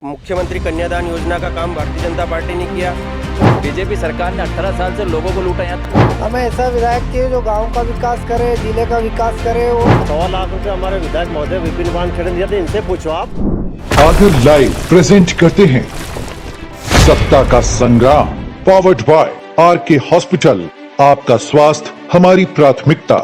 मुख्यमंत्री कन्यादान योजना का काम भारतीय जनता पार्टी ने किया। बीजेपी सरकार ने 18 साल से लोगों को लूटा। यहाँ हमें ऐसा विधायक चाहिए जो गांव का विकास करे, जिले का विकास करे। और 100 लाख रुपए हमारे विधायक महोदय विपिन वानखेड़े दिए थे, इनसे पूछो आप। आगर लाइव प्रेजेंट करते हैं सत्ता का संग्राम, पावर्ड बाय आर.के. हॉस्पिटल। आपका स्वास्थ्य हमारी प्राथमिकता।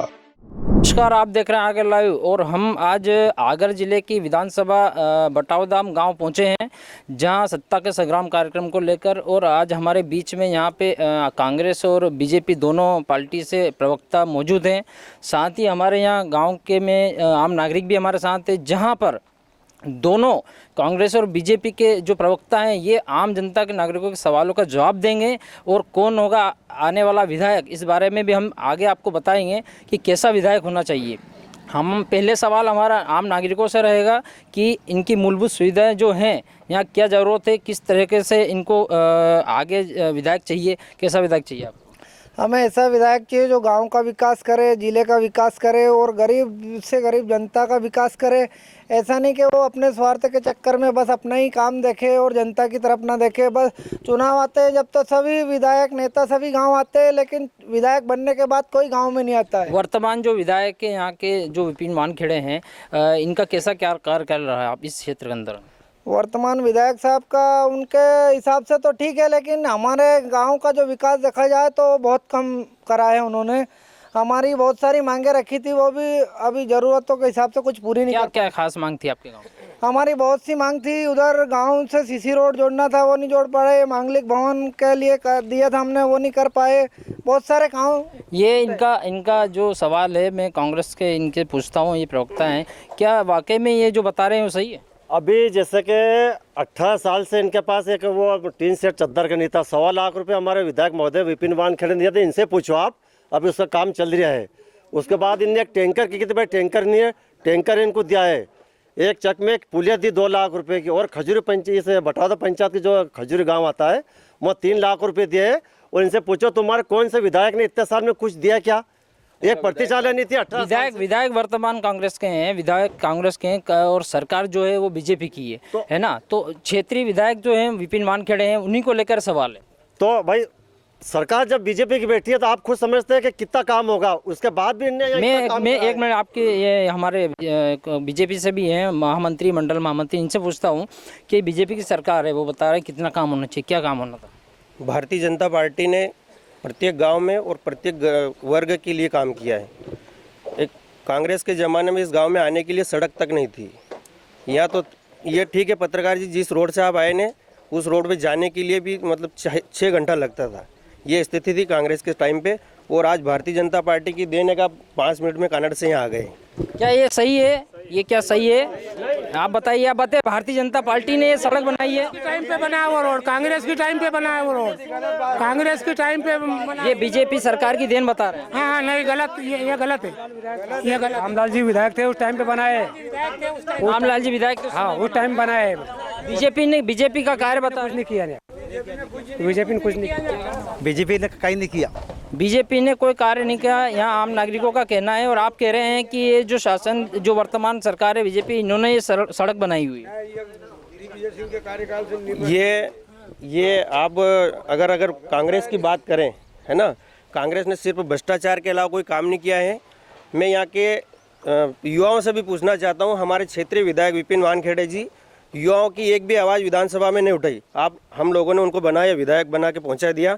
नमस्कार, आप देख रहे हैं आगर लाइव और हम आज आगर जिले की विधानसभा बटावदाम गांव पहुंचे हैं, जहां सत्ता के संग्राम कार्यक्रम को लेकर। और आज हमारे बीच में यहां पे कांग्रेस और बीजेपी दोनों पार्टी से प्रवक्ता मौजूद हैं। साथ ही हमारे यहां गांव के में आम नागरिक भी हमारे साथ हैं, जहां पर दोनों कांग्रेस और बीजेपी के जो प्रवक्ता हैं ये आम जनता के नागरिकों के सवालों का जवाब देंगे। और कौन होगा आने वाला विधायक, इस बारे में भी हम आगे आपको बताएंगे कि कैसा विधायक होना चाहिए। हम पहले सवाल हमारा आम नागरिकों से रहेगा कि इनकी मूलभूत सुविधाएं जो हैं यहाँ क्या ज़रूरत है, किस तरीके से इनको आगे विधायक चाहिए, कैसा विधायक चाहिए आपको? हमें ऐसा विधायक चाहिए जो गांव का विकास करे, जिले का विकास करे और गरीब से गरीब जनता का विकास करे। ऐसा नहीं कि वो अपने स्वार्थ के चक्कर में बस अपना ही काम देखे और जनता की तरफ ना देखे। बस चुनाव आते हैं जब तो सभी विधायक नेता सभी गांव आते हैं, लेकिन विधायक बनने के बाद कोई गांव में नहीं आता है। वर्तमान जो विधायक के यहाँ के जो विपिन वानखेड़े हैं, इनका कैसा क्या कार्य कर रहा है आप इस क्षेत्र के अंदर? वर्तमान विधायक साहब का उनके हिसाब से तो ठीक है, लेकिन हमारे गांव का जो विकास देखा जाए तो बहुत कम करा है उन्होंने। हमारी बहुत सारी मांगे रखी थी, वो भी अभी ज़रूरतों के हिसाब से कुछ पूरी नहीं। क्या खास मांग थी आपके गांव? हमारी बहुत सी मांग थी। उधर गांव से सीसी रोड जोड़ना था, वो नहीं जोड़ पाए। मांगलिक भवन के लिए कर दिया था हमने, वो नहीं कर पाए। बहुत सारे काम ये इनका जो सवाल है, मैं कांग्रेस के इनके पूछता हूँ, ये प्रवक्ता हैं, क्या वाकई में ये जो बता रहे हैं वो सही है? अभी जैसे कि 18 साल से इनके पास एक वो टीन सेट चद्दर का नहीं था। 100 लाख रुपए हमारे विधायक महोदय विपिन वानखेड़े दिए थे, इनसे पूछो आप। अभी उसका काम चल रहा है। उसके बाद इनने एक टैंकर की, भाई टैंकर नहीं है, टैंकर इनको दिया है। एक चक में एक पुलिया दी 2 लाख रुपए की। और खजूरी पंचायत से बटौदा पंचायत की जो खजूरी गाँव आता है वो 3 लाख रुपये दिए है। और इनसे पूछो तुम्हारे कौन से विधायक ने इतने साल में कुछ दिया क्या? एक प्रतिचालन नहीं थी। विधायक वर्तमान कांग्रेस के हैं, विधायक कांग्रेस के हैं और सरकार जो है वो बीजेपी की है, है ना? तो क्षेत्रीय विधायक जो हैं विपिन वानखेड़े हैं, उन्हीं को लेकर सवाल है। तो भाई सरकार जब बीजेपी की बैठी है तो आप खुद समझते हैं कि कितना काम होगा। उसके बाद भी मैं एक मिनट आपके ये हमारे बीजेपी से भी हैं महामंत्री, मंडल महामंत्री, इनसे पूछता हूँ कि बीजेपी की सरकार है, वो बता रहे हैं कितना काम होना चाहिए, क्या काम होना था? भारतीय जनता पार्टी ने प्रत्येक गांव में और प्रत्येक वर्ग के लिए काम किया है। एक कांग्रेस के ज़माने में इस गांव में आने के लिए सड़क तक नहीं थी। यहाँ तो ये ठीक है, पत्रकार जी जिस रोड से आप आए ने उस रोड पे जाने के लिए भी मतलब 6 घंटा लगता था। ये स्थिति थी कांग्रेस के टाइम पे। और आज भारतीय जनता पार्टी की देने का 5 मिनट में कन्नड़ से यहाँ आ गए। क्या ये सही है? ये क्या सही है? आप बताइए। आप बताइए, भारतीय जनता पार्टी ने ये सड़क बनाई है, टाइम पे बनाया वो रोड, कांग्रेस की टाइम पे बनाया वो रोड, कांग्रेस की टाइम पे ये बीजेपी सरकार की देन बता रहे हैं। हाँ नहीं, गलत, ये गलत है, ये गलत। रामलाल जी विधायक थे उस टाइम पे बनाए। रामलाल जी विधायक थे, हाँ उस टाइम बनाए। बीजेपी का कार्य बता नहीं किया, बीजेपी ने कुछ नहीं किया, बीजेपी ने कहीं नहीं किया, बीजेपी ने कोई कार्य नहीं किया, यहाँ आम नागरिकों का कहना है। और आप कह रहे हैं कि ये जो शासन, जो वर्तमान सरकार है बीजेपी, इन्होंने ये सड़क बनाई हुई है। ये आप अगर कांग्रेस की बात करें, है ना, कांग्रेस ने सिर्फ भ्रष्टाचार के अलावा कोई काम नहीं किया है। मैं यहाँ के युवाओं से भी पूछना चाहता हूँ, हमारे क्षेत्रीय विधायक विपिन वानखेड़े जी, युवाओं की एक भी आवाज़ विधानसभा में नहीं उठाई। हम लोगों ने उनको बनाया, विधायक बना के पहुँचा दिया।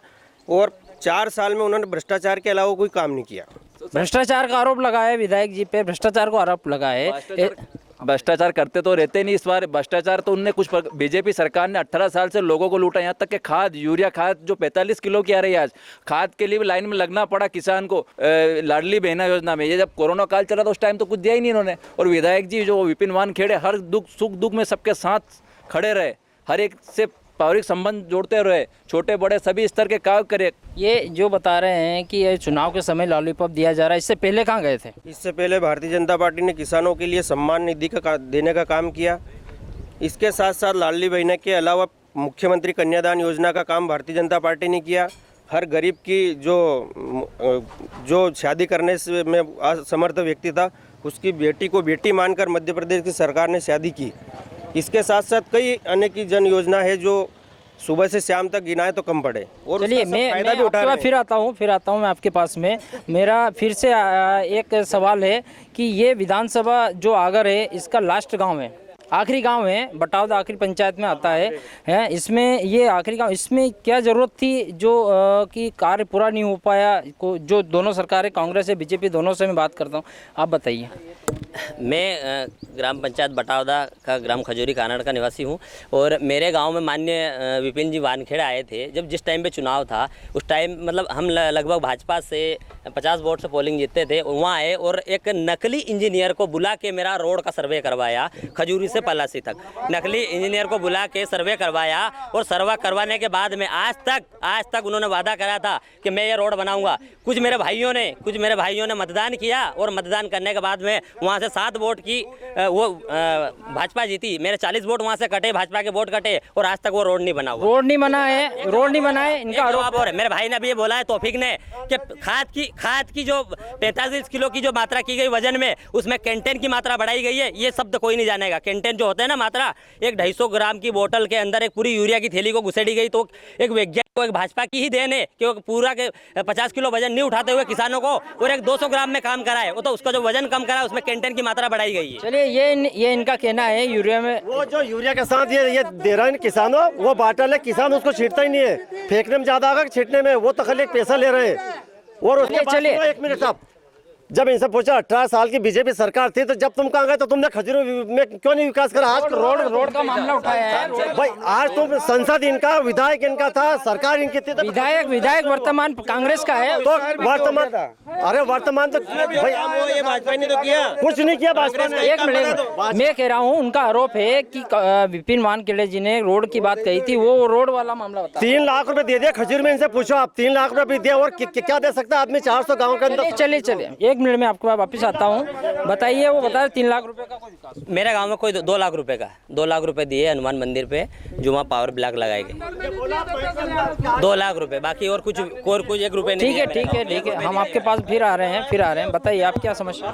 और 4 साल में उन्होंने भ्रष्टाचार के अलावा कोई काम नहीं किया। भ्रष्टाचार का आरोप लगा है विधायक जी पे, भ्रष्टाचार को आरोप लगा है। भ्रष्टाचार करते तो रहते नहीं। इस बार भ्रष्टाचार तो उनने कुछ, बीजेपी सरकार ने 18 साल से लोगों को लूटा। यहाँ तक कि खाद, यूरिया खाद जो 45 किलो की आ रही है आज, खाद के लिए भी लाइन में लगना पड़ा किसान को। लाडली बहना योजना में, ये जब कोरोना काल चला था उस टाइम तो कुछ दिया ही नहीं इन्होंने। और विधायक जी जो विपिन वानखेड़े हर सुख दुख में सबके साथ खड़े रहे, हर एक से पारिवारिक संबंध जोड़ते रहे, छोटे बड़े सभी स्तर के काम करे। ये जो बता रहे हैं कि ये चुनाव के समय लॉलीपॉप दिया जा रहा है, इससे पहले कहाँ गए थे? इससे पहले भारतीय जनता पार्टी ने किसानों के लिए सम्मान निधि का देने का काम किया। इसके साथ साथ लाडली बहना के अलावा मुख्यमंत्री कन्यादान योजना का काम भारतीय जनता पार्टी ने किया। हर गरीब की जो शादी करने से में असमर्थ व्यक्ति था, उसकी बेटी को बेटी मानकर मध्य प्रदेश की सरकार ने शादी की। इसके साथ साथ कई अन्य की जन योजना है जो सुबह से शाम तक गिनाए तो कम पड़े और चलिए उसका सब मैं फायदा भी उठा आपके रहे पास फिर आता हूँ मैं आपके पास में। मेरा फिर से एक सवाल है कि ये विधानसभा जो आगर है इसका लास्ट गांव है, आखिरी गांव है, बटावदा आखिरी पंचायत में आता है इसमें ये आखिरी गांव, इसमें क्या ज़रूरत थी जो कि कार्य पूरा नहीं हो पाया, जो दोनों सरकारें कांग्रेस है बीजेपी दोनों से मैं बात करता हूँ, आप बताइए। मैं ग्राम पंचायत बटावदा का ग्राम खजूरी कानड़ का निवासी हूँ और मेरे गांव में माननीय विपिन जी वानखेड़े आए थे। जब जिस टाइम पे चुनाव था उस टाइम मतलब हम लगभग भाजपा से 50 वोट से पोलिंग जीतते थे। वहाँ आए और एक नकली इंजीनियर को बुला के मेरा रोड का सर्वे करवाया, खजूरी से पलासी तक नकली इंजीनियर को बुला के सर्वे करवाया और सर्वे करवाने के बाद में आज तक उन्होंने वादा करा था कि मैं ये रोड बनाऊंगा। कुछ मेरे भाइयों ने मतदान किया और मतदान करने के बाद में वहाँ से 7 वोट की वो भाजपा जीती। मेरे 40 वोट वहाँ से कटे, भाजपा के वोट कटे और आज तक वो रोड नहीं बना हुआ। रोड नहीं बना है इनका आरोप। और मेरे भाई ने अभी ये बोला है तौफीक ने कि खाद की जो 45 किलो की जो मात्रा की गई वजन में, उसमें कैंटेन की मात्रा बढ़ाई गई है। ये शब्द कोई नहीं जानेगा। कैंटेन जो होता है ना मात्रा, एक 250 ग्राम की बोतल के अंदर एक पूरी यूरिया की थैली को घुसेड़ी गई तो एक वैज्ञानिक को, एक भाजपा की ही देन है कि वो पूरा के 50 किलो वजन नहीं उठाते हुए किसानों को और एक 200 ग्राम में काम कराए। वो तो उसका जो वजन कम करा उसमें कैंटेन की मात्रा बढ़ाई गई है। चलिए ये इनका कहना है यूरिया में, वो जो यूरिया के साथ ये दे रहा है किसानों, वो बाटल है, किसान उसको छींटता ही नहीं है, फेंकने में ज्यादा आगा छींटने में, वो तो खाली एक पैसा ले रहे हैं। और उसके बाद चलिए। 1 मिनट साहब, जब इनसे पूछा 18 साल की बीजेपी सरकार थी तो जब तुम कहाँ गए तो तुमने खजूरी में क्यों नहीं विकास करा? आज रोड का मामला उठाया है भाई, आज तुम संसद इनका, विधायक इनका था, सरकार इनकी थी तो विधायक वर्तमान कांग्रेस का है। तो वर्तमान तो भाई ये भाजपा ने तो किया, कुछ नहीं किया भाजपा ने। एक मिनट, मैं कह रहा हूँ उनका आरोप है कि विपिन वानखेड़े जी ने रोड की बात कही थी, वो रोड वाला मामला बता। 3 लाख रुपए दे दिया खजूर में, इनसे पूछो आप, 3 लाख रुपए दिया और क्या दे सकता है आदमी 400 गाँव के अंदर? चलिए 1 मिनट में आपके पास वापस आता हूँ। बताइए, वो बता 3 लाख रुपए का कोई विकास? मेरे गांव में कोई 2 लाख रुपए का 2 लाख रुपए दिए हनुमान मंदिर पे, जुमा पावर ब्लॉक लगाए गए 2 लाख रुपए, बाकी और कुछ 1 रुपए नहीं। ठीक है, हम आपके पास फिर आ रहे हैं। बताइए आप क्या समस्या?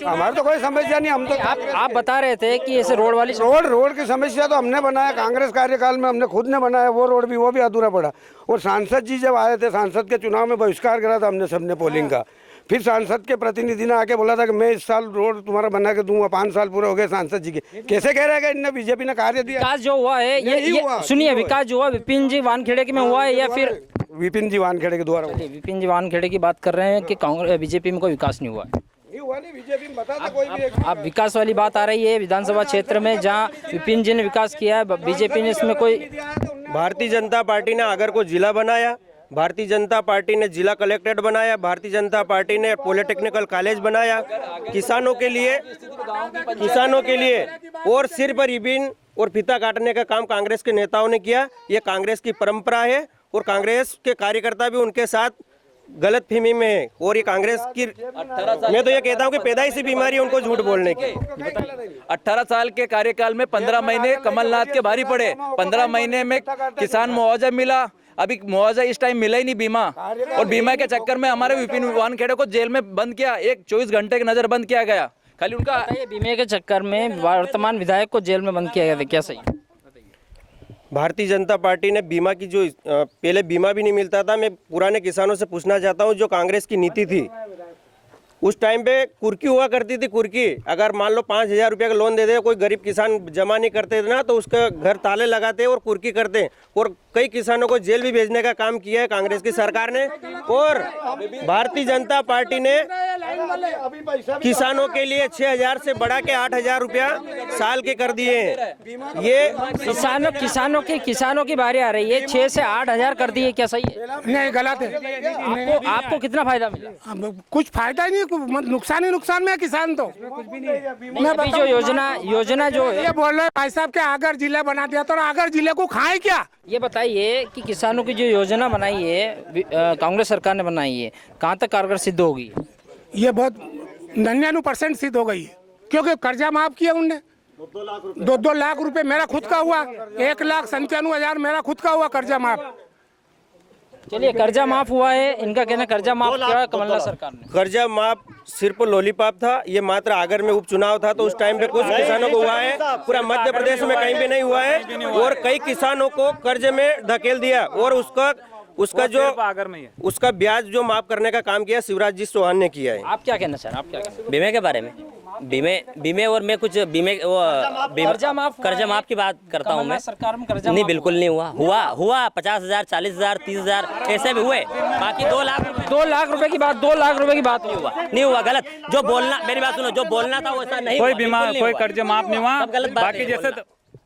हमारे तो कोई समस्या नहीं, हम तो आप बता रहे थे कि ऐसे रोड की समस्या तो हमने बनाया, कांग्रेस कार्यकाल में हमने खुद ने बनाया वो रोड भी, वो भी अधूरा पड़ा। और सांसद जी जब आए थे, सांसद के चुनाव में बहिष्कार करा था हमने सबने पोलिंग का। फिर सांसद के प्रतिनिधि ने आके बोला था कि मैं इस साल रोड तुम्हारा बना के दूंगा, 5 साल पूरे हो गए सांसद जी के। कैसे कह रहे हैं इनने बीजेपी ने कार्य दिया? विकास जो हुआ है ये सुनिए, विकास जो हुआ विपिन जी वानखेड़े के में हुआ है या फिर विपिन जी वानखेड़े के द्वारा? विपिन जी वानखेड़े की बात कर रहे हैं कि कांग्रेस बीजेपी में कोई विकास नहीं हुआ है। बीजेपी में बता कोई भी। अब विकास वाली बात आ रही है विधानसभा क्षेत्र में जहां विपिन जी ने विकास किया है, बीजेपी ने इसमें कोई। भारतीय जनता पार्टी ने आगर को जिला बनाया, भारतीय जनता पार्टी ने जिला कलेक्ट्रेट बनाया, भारतीय जनता पार्टी ने पॉलिटेक्निकल कॉलेज बनाया किसानों के लिए और सिर पर रिबन और फीता काटने का काम कांग्रेस के नेताओं ने किया। ये कांग्रेस की परंपरा है और कांग्रेस के कार्यकर्ता भी उनके साथ गलत फहमी में है। और ये कांग्रेस की, मैं तो ये कहता हूँ कि पैदाइशी बीमारी है उनको झूठ बोलने की। 18 साल के कार्यकाल में 15 महीने कमलनाथ के भारी पड़े, 15 महीने में किसान मुआवजा मिला, अभी मुआवजा इस टाइम मिला ही नहीं बीमा। और बीमा के चक्कर में हमारे विपिन वानखेड़े को जेल में बंद किया, 24 घंटे की नजर बंद किया गया। खाली उनका बीमे के चक्कर में वर्तमान विधायक को जेल में बंद किया गया था, क्या सही? भारतीय जनता पार्टी ने बीमा की जो पहले बीमा भी नहीं मिलता था, मैं पुराने किसानों से पूछना चाहता हूं, जो कांग्रेस की नीति थी उस टाइम पे कुर्की हुआ करती थी। कुर्की अगर मान लो 5,000 रुपये का लोन दे दे, कोई गरीब किसान जमा नहीं करते थे ना तो उसका घर ताले लगाते और कुर्की करते। और कई किसानों को जेल भी भेजने का काम किया है कांग्रेस की सरकार ने। और भारतीय जनता पार्टी ने किसानों के लिए 6,000 से बढ़ा के 8,000 रुपया साल के कर दिए हैं। ये किसानों की बारी आ रही है, 6 से 8,000 कर दिए, क्या सही है? नहीं, गलत है। आपको कितना फायदा मिला? कुछ फायदा ही नहीं, नुकसान ही नुकसान में है किसान तो। अभी जो योजना जो है, ये बोल रहे भाई साहब के आगर जिला बना दिया तो आगर जिले को खाए क्या? ये बताइए कि किसानों की जो योजना बनाई है कांग्रेस सरकार ने बनाई है, कहाँ तक कारगर सिद्ध होगी? ये बहुत 99% सिद्ध हो गई है, क्योंकि कर्जा माफ किया उनने। 2 लाख रुपए मेरा खुद का हुआ, 1,97,000 मेरा खुद का हुआ कर्जा माफ। चलिए, कर्जा माफ हुआ है, इनका कहना कर्जा माफ किया कमलनाथ सरकार ने। कर्जा माफ सिर्फ लॉलीपॉप था, ये मात्र आगर में उपचुनाव था तो उस टाइम पे कुछ किसानों को हुआ है, पूरा मध्य प्रदेश में कहीं भी नहीं हुआ है, और कई किसानों को कर्ज में धकेल दिया, और उसका जो उसका ब्याज जो माफ करने का काम किया शिवराज जी चौहान ने किया है। आप क्या कहना चाह रहे हैं, आप क्या कहना चाह बीमे के बारे में, बीमे और मैं कुछ बीमे कर्जा माफ हुआ कर्जा है? माफ की बात करता हूँ मैं। कमलनाथ सरकार में कर्जा नहीं, माफ बिल्कुल नहीं हुआ 50,000 40,000 30,000 ऐसे भी हुए, बाकी 2 लाख 2 लाख रुपए की बात, 2 लाख रुपए की बात नहीं हुआ। गलत जो बोलना, मेरी बात सुनो, जो बोलना था वैसा नहीं, कोई बीमा कोई कर्ज माफ नहीं हुआ, गलत बात बाकी जैसे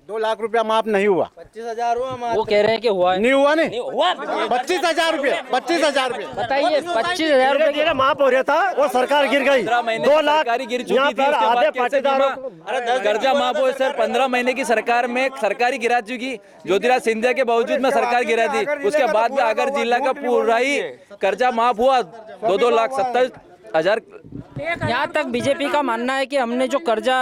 2 लाख रुपया माफ नहीं हुआ। 25,000 हुआ, वो कह रहे हैं कि हुआ है। नहीं हुआ, नहीं हुआ 25,000 रुपये, 25,000 रुपये। बताइए, 25,000 रुपए की माफ हो रहा था, वो सरकार गिर गई, 15 महीने 2 की लाख सरकारी गिर चुकी यहाँ थी, पर उसके आधे बाद कैसे पाटीदारों बीमा कर्जा माफ हो सर? 15 महीने की सरकार में सरकारी गिरा चुकी, ज्योतिराज सिंधिया के बावजूद में सरकार गिरा थी, उसके बाद में आगर जिला का पूरा ही कर्जा माफ हुआ 2 लाख 70,000। यहाँ तक बीजेपी का मानना है कि हमने जो कर्जा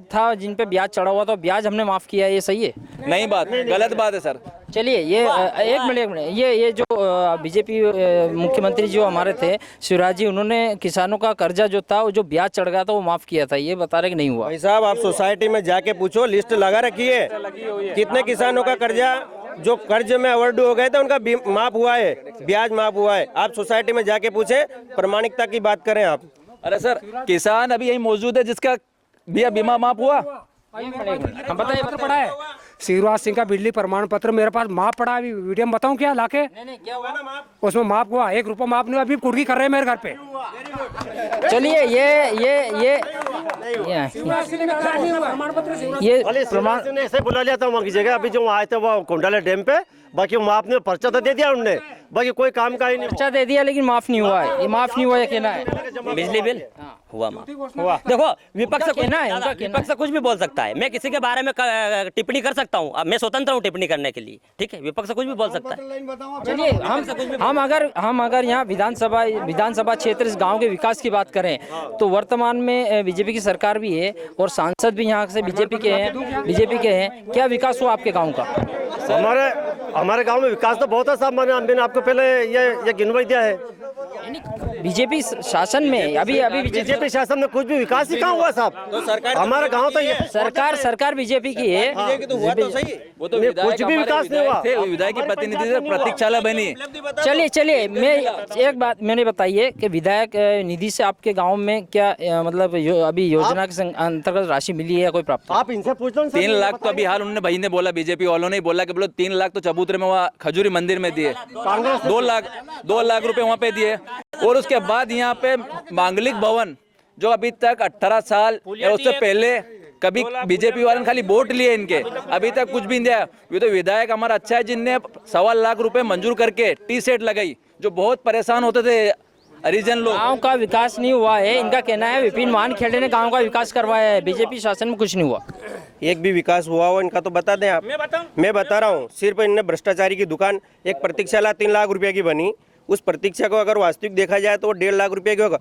था, जिन पे ब्याज चढ़ा हुआ था, ब्याज हमने माफ किया है, ये सही है? नहीं बात, गलत बात है सर। चलिए, ये एक मिनट ये जो बीजेपी मुख्यमंत्री जो हमारे थे शिवराज जी, उन्होंने किसानों का कर्जा जो था, वो जो ब्याज चढ़ गया था, वो माफ किया था, ये बता रहे कि नहीं हुआ? भाई साहब, आप सोसाइटी में जाके पूछो, लिस्ट लगा रखी है, कितने किसानों का कर्जा जो कर्ज में ओवरड्यू हो गए थे उनका माफ हुआ है, ब्याज माफ हुआ है। आप सोसाइटी में जाके पूछे, प्रमाणिकता की बात करें आप। अरे सर, किसान अभी यही मौजूद है जिसका बीमा माफ हुआ। हम बताइए, पड़ा है शिवराज सिंह का बिजली प्रमाण पत्र मेरे पास माफ पड़ा है, अभी वीडियो में बताऊं क्या लाके? नहीं, क्या हुआ ना माफ? उसमें माफ हुआ, 1 रुपया माफ नहीं हुआ, अभी कुर्की कर रहे हैं मेरे घर पे। चलिए, ये प्रमाण ने ऐसे बुला लिया था वहाँ की जगह, अभी जो आए थे वो कोंडाले डैम पे, बाकी वो माफ ने पर्चा तो दे दिया उनने, बाकी कोई काम का ही नहीं। पर्चा दे दिया लेकिन माफ नहीं हुआ है, ये माफ नहीं हुआ, ये कहना है। बिजली बिल हुआ माफ हुआ। देखो, विपक्ष से कहना है, उनका विपक्ष से कुछ भी बोल सकता है, मैं किसी के बारे में टिप्पणी कर सकता हूँ, अब मैं स्वतंत्र हूँ टिप्पणी करने के लिए, ठीक है? विपक्ष से कुछ भी बोल सकता है। चलिए, हम अगर यहाँ विधानसभा क्षेत्र इस गांव के विकास की बात करें तो वर्तमान में बीजेपी की सरकार भी है और सांसद भी यहाँ से बीजेपी के हैं। क्या विकास हुआ आपके गांव का? हमारे गांव में विकास तो बहुत है साहब, मैंने आपको पहले ये गिनवा दिया है। बीजेपी शासन में अभी बीजेपी शासन में कुछ भी विकास ही कहाँ हुआ साहब? तो सरकार हमारे गांव तो ये सरकार बीजेपी की है, तो हुआ तो सही, वो तो कुछ भी विकास नहीं हुआ। विधायक की प्रतिनिधि से प्रतीक्षालय बनी। चलिए, मैं एक बात मैंने बताइए कि विधायक निधि से आपके गांव में क्या मतलब अभी योजना के अंतर्गत राशि मिली है या कोई प्राप्त? आप इनसे पूछ लो। 3 लाख तो अभी हाल उन्होंने भाई ने बोला, बीजेपी वालों ने बोला कि बोलो 3 लाख तो चबूतरे में वहाँ खजूरी मंदिर में दिए, 2 लाख रुपए वहाँ पे दिए, और उसके बाद यहाँ पे मांगलिक भवन जो अभी तक 18 साल या उससे पहले कभी बीजेपी वालों ने खाली वोट लिए इनके, अभी तक कुछ भी नहीं दिया। ये तो विधायक हमारा अच्छा है जिनने 1.25 लाख रुपए मंजूर करके टी सेट लगाई, जो बहुत परेशान होते थे हरिजन लोग। गांव का विकास नहीं हुआ है, इनका कहना है विपिन वानखेड़े ने गांव का विकास करवाया है, बीजेपी शासन में कुछ नहीं हुआ। एक भी विकास हुआ हो इनका तो बता दें आप। मैं बता रहा हूँ, सिर्फ इनने भ्रष्टाचारी की दुकान, एक प्रतीक्षालय 3 लाख रुपए की बनी, उस प्रतीक्षा को अगर वास्तविक देखा जाए तो वो 1.5 लाख रुपए की होगा।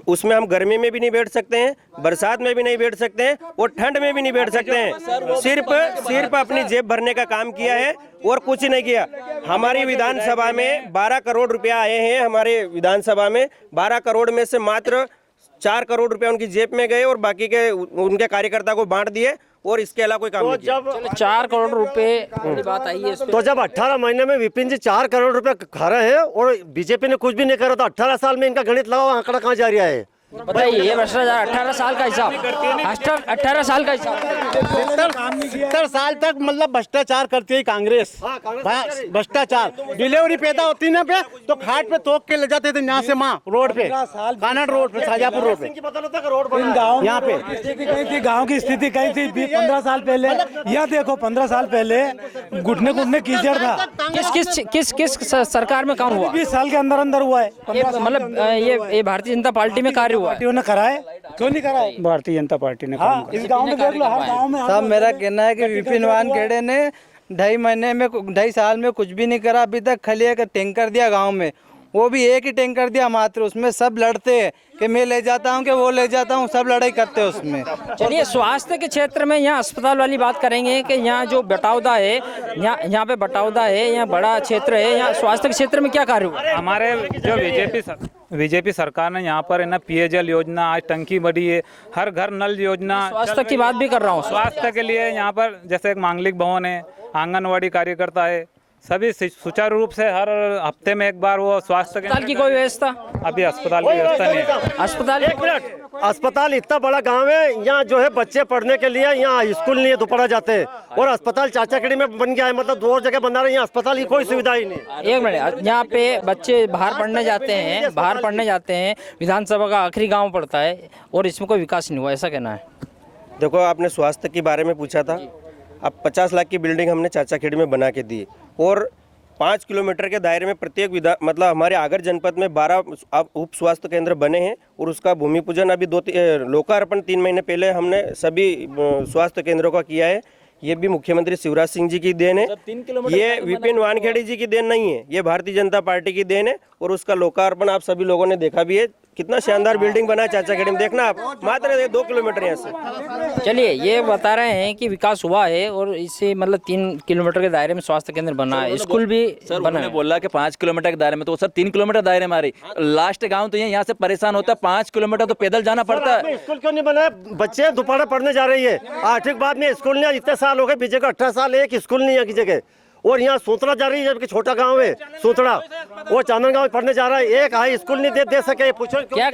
उसमें हम गर्मी में भी नहीं बैठ सकते हैं, बरसात में भी नहीं बैठ सकते हैं, और ठंड में भी नहीं बैठ सकते हैं। सिर्फ अपनी जेब भरने का काम किया है और कुछ नहीं किया। हमारी विधानसभा में 12 करोड़ रुपया आए हैं, हमारे विधानसभा में 12 करोड़ में से मात्र 4 करोड़ रुपया उनकी जेब में गए और बाकी के उनके कार्यकर्ता को बांट दिए, और इसके अलावा कोई काम नहीं किया। 4 करोड़ रुपए की बात आई है इस पे। तो जब 18 महीने में विपिन जी 4 करोड़ रुपए खा रहे हैं और बीजेपी ने कुछ भी नहीं करा, तो 18 साल में इनका गणित लगाओ, आंकड़ा कहाँ जा रहा है? बताइए, ये भ्रष्टाचार 18 साल का हिसाब, 18 साल का हिसाब, 70 साल तक मतलब भ्रष्टाचार करती है कांग्रेस। भ्रष्टाचार, डिलीवरी पैदा होती ना पे तो खाट पे तोक के ले जाते थे यहाँ से माँ रोड पे, कानड़ रोड पे, शाहजहाँपुर रोड पे, यहाँ पे। गांव की स्थिति कहीं थी 15 साल पहले, यह देखो 15 साल पहले घुटने कीचड़ था। किस सरकार में काम हुआ? 20 साल के अंदर हुआ है। मतलब ये भारतीय जनता पार्टी में कार्य हुआ है। पार्टियों ने कराए, क्यों नहीं कराए? भारतीय जनता पार्टी ने इस गांव में देख लो, हर गांव में। साहब मेरा कहना है कि विपिन वानखेड़े ने 2.5 साल में कुछ भी नहीं करा, अभी तक खाली एक टैंकर दिया गांव में, वो भी एक ही टैंकर दिया मात्र, उसमें सब लड़ते हैं कि मैं ले जाता हूँ कि वो ले जाता हूँ, सब लड़ाई करते हैं उसमें। चलिए स्वास्थ्य के क्षेत्र में यहाँ अस्पताल वाली बात करेंगे कि यहाँ जो बटौदा है, यहाँ पे बटौदा है, यहाँ बड़ा क्षेत्र है, यहाँ स्वास्थ्य के क्षेत्र में क्या कार्य हुआ? हमारे जो बीजेपी सरकार ने यहाँ पर है ना पेयजल योजना, आज टंकी बढ़ी है, हर घर नल योजना, स्वास्थ्य की बात भी कर रहा हूँ। स्वास्थ्य के लिए यहाँ पर जैसे एक मांगलिक भवन है, आंगनवाड़ी कार्यकर्ता है, सभी सुचारू रूप से हर हफ्ते में एक बार वो स्वास्थ्य अस्पताल की कोई व्यवस्था? अभी अस्पताल की व्यवस्था नहीं है। अस्पताल एक मिनट, अस्पताल इतना बड़ा गांव है, यहाँ जो है बच्चे पढ़ने के लिए यहाँ स्कूल नहीं है, दोपहर जाते हैं, और अस्पताल चाचाखेड़ी में बन गया है, मतलब 2 और जगह बना रहे हैं, यहाँ अस्पताल की कोई सुविधा ही नहीं। एक मिनट, यहाँ पे बच्चे बाहर पढ़ने जाते हैं, विधानसभा का आखिरी गाँव पड़ता है और इसमें कोई विकास नहीं हुआ, ऐसा कहना है? देखो, आपने स्वास्थ्य के बारे में पूछा था। अब 50 लाख की बिल्डिंग हमने चाचाखेड़ी में बना के दी, और 5 किलोमीटर के दायरे में प्रत्येक मतलब हमारे आगर जनपद में 12 उप स्वास्थ्य केंद्र बने हैं, और उसका भूमि पूजन अभी लोकार्पण 3 महीने पहले हमने सभी स्वास्थ्य केंद्रों का किया है। ये भी मुख्यमंत्री शिवराज सिंह जी की देन है, ये विपिन वानखेड़े जी की देन नहीं है, ये भारतीय जनता पार्टी की देन है, और उसका लोकार्पण आप सभी लोगों ने देखा भी है। कितना शानदार बिल्डिंग बना है चाचाखेड़ी में, देखना आप, मात्र 2 किलोमीटर यहाँ से। चलिए, ये बता रहे हैं कि विकास हुआ है और इससे मतलब 3 किलोमीटर के दायरे में स्वास्थ्य केंद्र बना है, स्कूल भी बना है। बोला कि 5 किलोमीटर के दायरे में, तो सर 3 किलोमीटर दायरे में आ रही, लास्ट गाँव तो यहाँ से परेशान होता है, 5 किलोमीटर तो पैदल जाना पड़ता है। स्कूल क्यों नहीं बना? बच्चे दोपहर पढ़ने जा रही है, 8 बाद में स्कूल नहीं, इतने साल हो गए, बीजेपी को 18 साल एक स्कूल नहीं है की जगह, और यहाँ सोतरा जा रही है, जबकि छोटा गांव है सोतरा, वो चांदन गांव पढ़ने जा रहा है, एक हाई स्कूल नहीं दे सके। पूछो क्या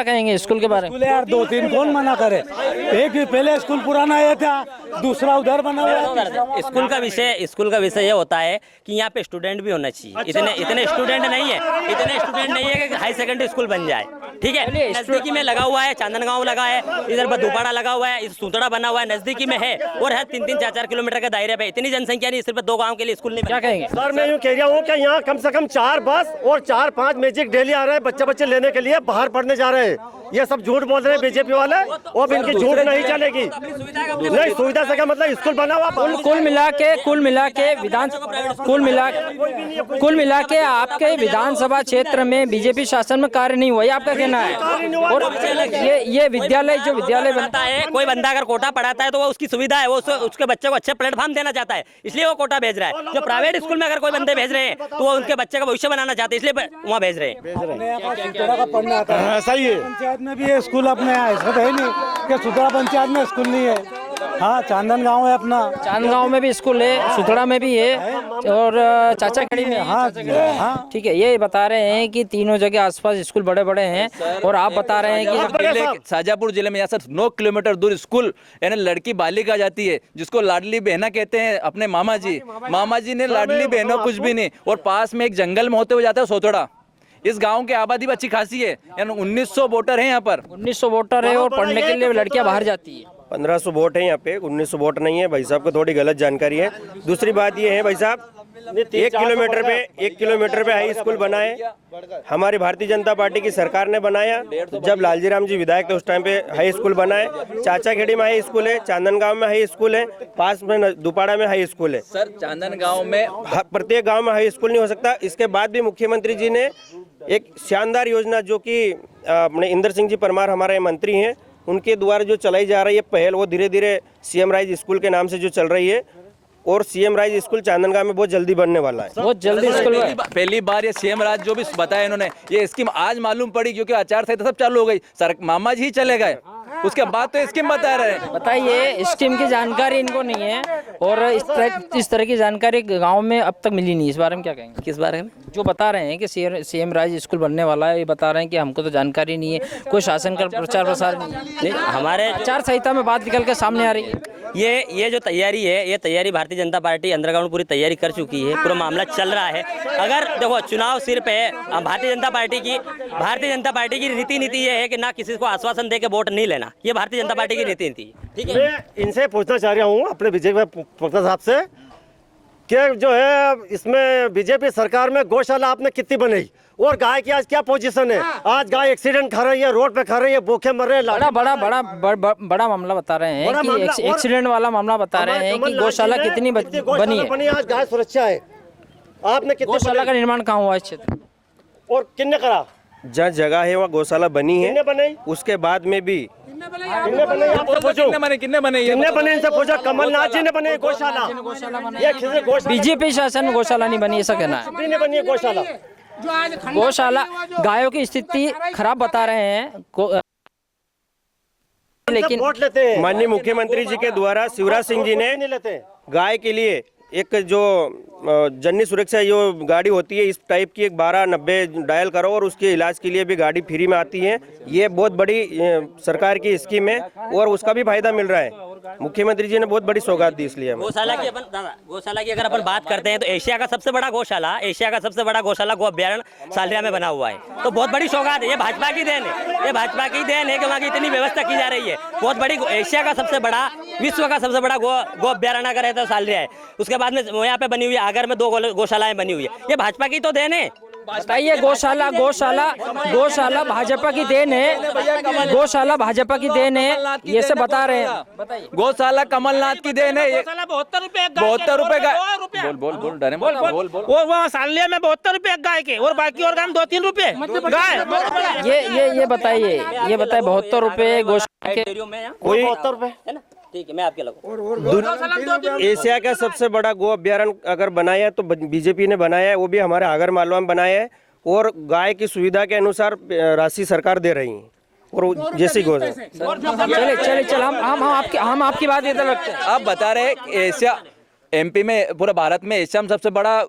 कहेंगे स्कूल के बारे में? यार 2-3 कौन मना करे, एक ही पहले स्कूल पुराना आया था, दूसरा उधर बना हुआ है। स्कूल का विषय ये होता है कि यहाँ पे स्टूडेंट भी होना चाहिए। इतने स्टूडेंट नहीं है कि हाई सेकेंडरी स्कूल बन जाए। ठीक है, नजदीकी में लगा हुआ है, चांदन गांव लगा है, इधर बधुपाड़ा लगा हुआ है, सूतड़ा बना हुआ है, नजदीकी में है, और है 3-3, 4-4 किलोमीटर के दायरे पे। इतनी जनसंख्या नहीं, सिर्फ 2 गांव के लिए स्कूल नहीं। क्या कहेंगे सर? मैं यूँ कह रहा हूँ कि यहाँ कम से कम 4 बस और 4-5 मैजिक डेली आ रहे हैं बच्चे लेने के लिए, बाहर पढ़ने जा रहे हैं। ये सब झूठ बोल रहे हैं बीजेपी वाले, और इनकी झूठ नहीं चलेगी। नहीं, सुविधा से क्या मतलब, स्कूल बना हुआ। कुल मिला के आपके विधानसभा क्षेत्र में बीजेपी शासन में कार्य नहीं हुआ, ये आपका कहना है? और ये विद्यालय बनता है, कोई बंदा अगर कोटा पढ़ाता है तो वो उसकी सुविधा है, वो उसके बच्चे को अच्छे प्लेटफॉर्म देना चाहता है, इसलिए वो कोटा भेज रहा है। जो प्राइवेट स्कूल में अगर कोई बंदे भेज रहे हैं तो वो उनके बच्चे का भविष्य बनाना चाहते हैं, इसलिए वहाँ भेज रहे हैं। ऐसा ही है, पंचायत में भी स्कूल अपने ऐसा तो है नहीं कि सुथरा पंचायत में स्कूल नहीं है। हाँ, चांदन गांव है अपना, चांदन गांव में भी स्कूल है, सुथड़ा में भी है, और चाचाखेड़ी में। हाँ, ठीक है। ये बता रहे हैं कि तीनों जगह आसपास स्कूल बड़े हैं, और आप बता रहे हैं कि शाजापुर जिले में यहाँ से 9 किलोमीटर दूर स्कूल यानी लड़की बालिका जाती है, जिसको लाडली बहना कहते हैं अपने मामा जी ने लाडली बहनों कुछ भी नहीं, और पास में एक जंगल में होते हुए जाता है सोतड़ा। इस गांव की आबादी अच्छी खासी है, यानी 1900 वोटर हैं यहाँ पर। 1900 वोटर है, और पढ़ने के लिए लड़कियां बाहर जाती है। 1500 वोट है यहाँ पे, 1900 वोट नहीं है। भाई साहब को थोड़ी गलत जानकारी है। दूसरी बात ये है भाई साहब, 1 किलोमीटर पे हाई स्कूल बना है, हमारी भारतीय जनता पार्टी की सरकार ने बनाया। जब लालजी राम जी विधायक थे उस टाइम पे हाई स्कूल बना है। चाचाखेड़ी में हाई स्कूल है, चांदन गांव में हाई स्कूल है, पास में दुपाड़ा में हाई स्कूल है। सर, चांदन गांव में प्रत्येक गांव में हाई स्कूल नहीं हो सकता। इसके बाद भी मुख्यमंत्री जी ने एक शानदार योजना, जो कि अपने इंदर सिंह जी परमार हमारे मंत्री हैं, उनके द्वारा जो चलाई जा रही है पहल, वो धीरे धीरे सीएम राइज स्कूल के नाम से जो चल रही है, और सीएम राइज स्कूल चांदनगांव में बहुत जल्दी बनने वाला है। बहुत जल्दी स्कूल पहली बार ये सीएम राज जो भी बताया इन्होंने, ये स्कीम आज मालूम पड़ी, क्योंकि आचार संहिता सब चालू हो गई, सर मामा जी ही चले गए, उसके बाद तो स्कीम बता रहे हैं। बताइए, स्कीम की जानकारी इनको नहीं है, और इस तरह की जानकारी गांव में अब तक मिली नहीं। इस बारे में क्या कहेंगे? किस बारे में? जो बता रहे हैं कि सीएम राज स्कूल बनने वाला है, ये बता रहे हैं कि हमको तो जानकारी नहीं है, कोई शासन का प्रचार प्रसार नहीं। हमारे आचार संहिता में बात निकल के सामने आ रही है। ये जो तैयारी है, ये तैयारी भारतीय जनता पार्टी अंडरग्राउंड पूरी तैयारी कर चुकी है, पूरा मामला चल रहा है। अगर देखो, चुनाव सिर्फ है भारतीय जनता पार्टी की रीति नीति ये है कि ना किसी को आश्वासन दे के वोट नहीं लेना, ये भारतीय जनता पार्टी की रीति नीति है। ठीक है, मैं इनसे पूछना चाह रहा हूँ अपने बीजेपी प्रवक्ता साहब से कि जो है इसमें बीजेपी सरकार में गौशाला आपने कितनी बनाई, और गाय की आज क्या पोजीशन है? आज गाय एक्सीडेंट खा रही है, रोड पे खा रही है, भूखे मर रहे हैं। बड़ा मामला बता रहे हैं कि एक्सीडेंट वाला मामला बता रहे हैं कि गौशाला कितनी बनी है। आज गाय सुरक्षा है, आपने कितनी गौशाला का निर्माण कहाँ हुआ इस क्षेत्र? और किन्ने करा? जहाँ जगह है वहाँ गौशाला बनी है, किन्ने बनाई? उसके बाद में भी किन्ने बने? आपसे पूछो किन्ने बने किन्ने बने? इनसे पूछो। कमलनाथ जी ने बने गौशाला? ये किसी गौशाला बीजेपी शासन में गौशाला नहीं बनी, ऐसा कहना है। ने बनी है गौशाला? जो आज खंडर गौशाला गायों की स्थिति खराब बता रहे हैं, लेकिन वोट लेते हैं। माननीय मुख्यमंत्री जी के द्वारा शिवराज सिंह जी ने नहीं लेते। गाय के लिए एक जो जननी सुरक्षा जो गाड़ी होती है इस टाइप की, एक 1290 डायल करो और उसके इलाज के लिए भी गाड़ी फ्री में आती है। ये बहुत बड़ी सरकार की स्कीम है और उसका भी फायदा मिल रहा है। मुख्यमंत्री जी ने बहुत बड़ी सौगात दी इसलिए हमें। गौशाला की अगर अपन बात करते हैं तो एशिया का सबसे बड़ा गौशाला गौ अभ्यारण्य सालिया में बना हुआ है, तो बहुत बड़ी सौगात है। ये भाजपा की देन है, ये भाजपा की देन है कि वहाँ की इतनी व्यवस्था की जा रही है। बहुत बड़ी एशिया का सबसे बड़ा, विश्व का सबसे बड़ा गौ अभ्यारण्य अगर है तो सालिया है। उसके बाद में यहाँ पे बनी हुई है, आगर में 2 गौशालाएं बनी हुई है, ये भाजपा की तो देन है। बताइए, गौशाला भाजपा की देन है, गौशाला भाजपा की देन है, ये सब बता रहे हैं। गौशाला कमलनाथ की देन है। 72 रुपए का बोल डरे बोल वो वहाँ सालिया में 72 रुपए गाय के, और बाकी और काम 2-3 रुपए गाय। ये बताइए 72 रुपए गौशाला के, कोई 72 रुपए है ना? ठीक है, मैं आपके लगूँ। एशिया का सबसे बड़ा गो अभ्यारण्य अगर बनाया तो बीजेपी ने बनाया है, वो भी हमारे आगर मालवा में बनाया है और गाय की सुविधा के अनुसार राशि सरकार दे रही है और जैसी गो चले हम आपकी बात इधर रखते हैं। आप बता रहे हैं एशिया एमपी में, पूरे भारत में एशिया में सबसे बड़ा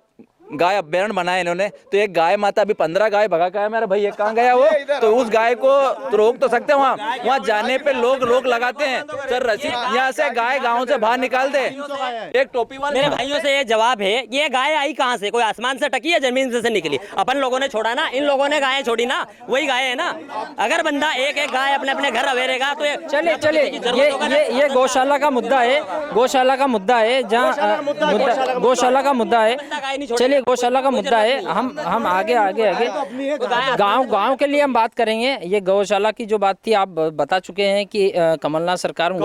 गाय अभ्यारण्य बनाया इन्होंने, तो एक गाय माता अभी 15 गाय भगा का है मेरा भाई, कहाँ गया वो? तो उस गाय को तो रोक तो सकते हैं, वहाँ जाने पे लोग रोक लगाते हैं। सर रसीद यहाँ से गाय गाँव से बाहर निकाल दे। एक टोपी वाले मेरे भाइयों से ये जवाब है, ये गाय आई कहाँ से? कोई आसमान से टकी या जमीन से निकली? अपन लोगों ने छोड़ा ना, इन लोगों ने गायें छोड़ी ना, वही गाय है ना। अगर बंदा एक एक गाय अपने अपने घर अवेरेगा तो चले ये गौशाला का मुद्दा है, गौशाला का मुद्दा है, जहाँ गौशाला का मुद्दा है। चलिए, गौशाला का मुद्दा है, हम आगे गांव के लिए हम बात करेंगे। ये गौशाला की जो बात थी आप बता चुके हैं कि कमलनाथ सरकार में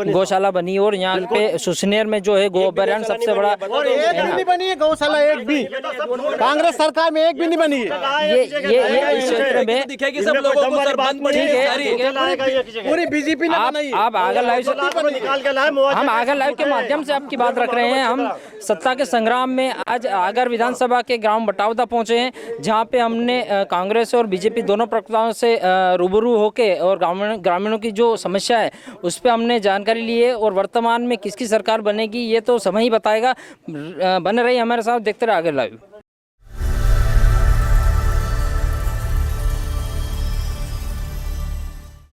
गौशाला बनी और यहाँ पे सुसनेर में जो है गौ अभ्यारण्य सबसे बड़ा, और एक भी नहीं बनी है गौशाला, एक भी कांग्रेस सरकार में एक भी नहीं बनी है। ये इस क्षेत्र में दिखेगी सब लोगों को सर बंद पड़ी है, पूरी बीजेपी ने बनाई। आप आगर लाइव के माध्यम से आपकी बात रख रहे हैं। हम सत्ता के संग्राम में आज आगर विधानसभा के ग्राम बटावदा पहुंचे हैं, जहां पे हमने कांग्रेस और बीजेपी दोनों प्रवक्ताओं से रूबरू होके और ग्रामीणों की जो समस्या है उस पर हमने जानकारी ली है और वर्तमान में किसकी सरकार बनेगी ये तो समय ही बताएगा। बने रहिए हमारे साथ, देखते रहिए आगर लाइव।